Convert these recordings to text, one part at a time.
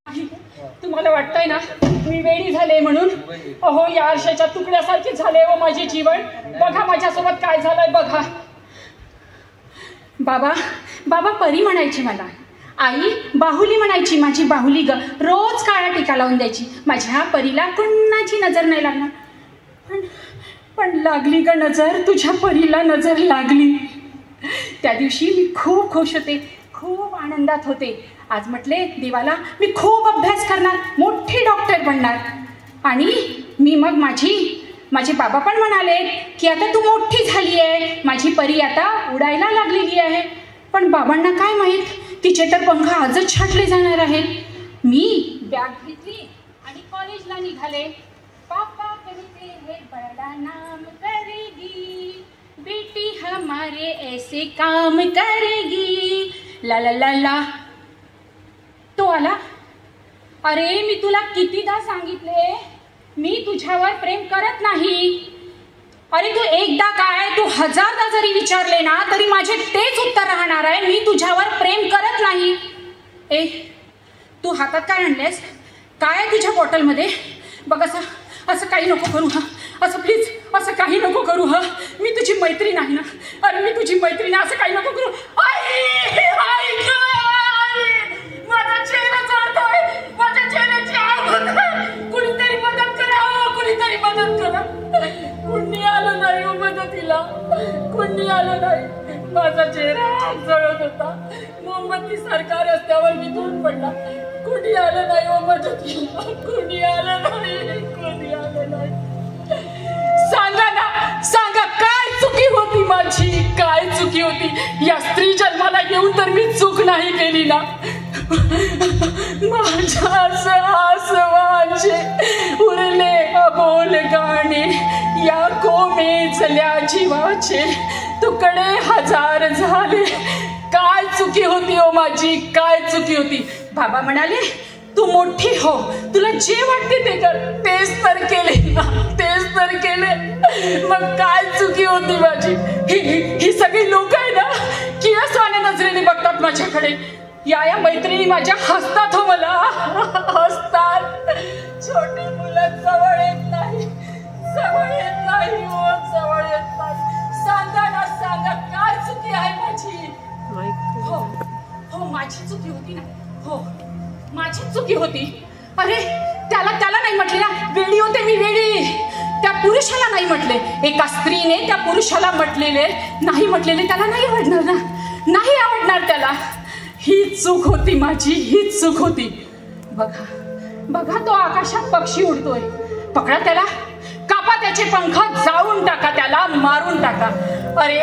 तुम्हाला वाटतंय ना मी वेडी झाले म्हणून? अहो या आरशाच्या तुकड्यासारखे झाले व माझे जीवन. बघा माझ्यासोबत काय झालंय बघा. बाबा बाबा परी म्हणायची मला, आई बाहुली म्हणायची, माझी बाहुली ग. रोज काळा टीका लावून द्यायची. माझ्या परीला कुणाची नजर नाही लागणार. पण लागली ग नजर, तुझ्या परीला नजर लागली. त्या दिवशी मी खूप खुश होते, खूप आनंदात होते. आज म्हटले देवाला मी खूप अभ्यास करणार, मोठी डॉक्टर बनणार. आणि मी मग माझे बाबा पण म्हणाले की आता तू मोठी झाली आहे, माझी परी आता उडायला लागलेली आहे. पण बाबांना काय माहीत, तिचे तर पंख आजच छाटले जाणार आहेत. मी बॅग घेतली आणि कॉलेजला निघाले. पापा कहते हैं बड़ा नाम करेगी, बेटी हमारे ऐसे काम करेगी. ला ला ला ला. तो आला. अरे मी तुला कितीदा सांगितले मी तुझ्यावर प्रेम करत नाही. अरे तू एकदा काय, तू हजारदा जरी विचारले ना तरी माझे तेच उत्तर राहणार आहे, मी तुझ्यावर प्रेम करत नाही. ए तू हातात काय आणलेस? काय तुझ्या बॉटलमध्ये? बघ असं काही नको करू हा, असं प्लीज असं काही नको करू हा. मी तुझी मैत्रीण आहे ना. अरे मी तुझी मैत्रीण आहे, असं काही नको करू. माझा चेहरा जळतोय, माझ्या चेहऱ्याची आग होते. कुणीतरी मदत करा, कुणीतरी मदत करा. कुणी आलं नाही मदतीला, कुणी आलं नाही. माझा चेहरा जळत होता, मोमबत्ती सारखा रस्त्यावर वितळून पडला. कुणी आलं नाही मदतीला, कुणी आलं नाही, कुणी आलं नाही. सांगा ना, सांगा काय चुकी होती माझी, काय चुकी होती? या स्त्री जन्माला येऊन तर मी चूक नाही केली ना. माझ्या आसवांचे उरले अबोल गाणे, या कोमेजल्या जीवाचे तुकडे हजार झाले. काय चुकी होती ओ माझी, काय चुकी होती? बाबा म्हणाले तू मोठी हो, तुला जे वाटते ते कर. तेच तर केले ना, तेच तर केले. मग काय चुकी होती माझी? ही सगळी लोक आहे ना किळसवाण्या नजरेने बघतात माझ्याकडे. या मैत्रिणी माझ्या हसतात हो, मला हसतात. छोटी मुलं जवळ येत नाही, जवळ येत नाही हो, जवळ येत नाही. सांगा ना, सांगा काय चुकी आहे माझी? हो हो माझी चुकी होती ना, हो माझी चुकी होती. अरे त्याला नाही म्हटले ना वेडी होते मी, वेडी. त्या पुरुषाला नाही म्हटले, एका स्त्रीने त्या पुरुषाला म्हटलेले नाही, म्हटलेले त्याला नाही आवडणार ना, नाही आवडणार त्याला. ही चूक होती माझी, ही चूक होती. बघा बघा तो आकाशात पक्षी उडतोय, पकडा त्याला, कापा त्याचे पंख, जाळून टाका त्याला, मारून टाका. अरे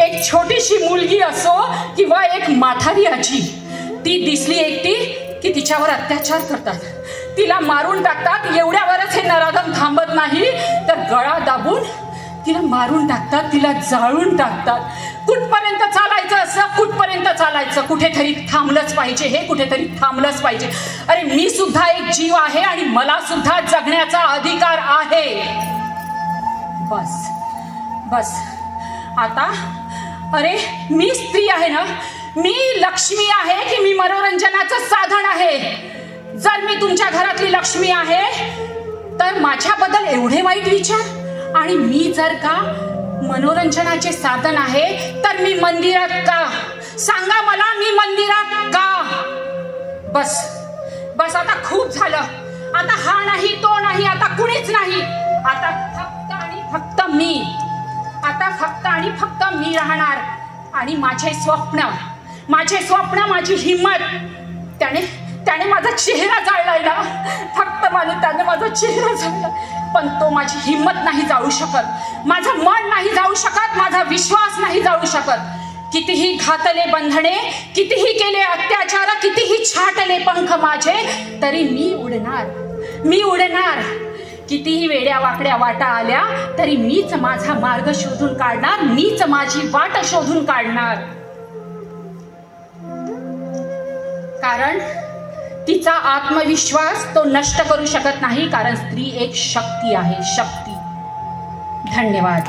एक छोटीशी मुलगी असो किंवा एक म्हातारी आजी, ती दिसली एकटी की तिच्यावर अत्याचार करतात, तिला मारून टाकतात. एवढ्यावरच हे नराधम थांबत नाही तर गळा दाबून तिला मारून टाकतात, तिला जाळून टाकतात. कुठपर्यंत चालायचं असं, कुठपर्यंत चालायचं? कुठेतरी थांबलंच पाहिजे, हे कुठेतरी थांबलंच पाहिजे. अरे मी सुद्धा एक जीव आहे आणि मला सुद्धा जगण्याचा अधिकार आहे. बस बस आता. अरे मी स्त्री आहे ना, मी लक्ष्मी आहे की मी मनोरंजनाचं साधन आहे? जर मी तुमच्या घरातली लक्ष्मी आहे तर माझ्याबद्दल एवढे वाईट विचार? आणि मी जर का मनोरंजनाचे साधन आहे तर मी मंदिरात का? सांगा मला, मी मंदिरात का? बस बस आता खूप झालं. आता हा नाही तो नाही, आता कुणीच नाही. आता फक्त आणि फक्त मी, आता फक्त आणि फक्त मी राहणार. आणि माझे स्वप्न, माझी हिम्मत, त्याने माझा चेहरा जाळलाय ना, फक्त त्याने माझा चेहरा जाळला. पण तो माझी हिम्मत नाही जाळू शकत, माझं मन नाही जाळू शकत, माझा विश्वास नाही जाळू शकत. कितीही घातले बंधने, कितीही केले अत्याचार, कितीही छाटले पंख माझे, तरी मी उडणार. कितीही वेड्या वाकड्या वाटा आल्या तरी मीच माझा मार्ग शोधून काढणार, मीच माझी वाट शोधून काढणार. कारण तिचा आत्मविश्वास तो नष्ट करू शकत नाही, कारण स्त्री एक शक्ती आहे, शक्ती. धन्यवाद.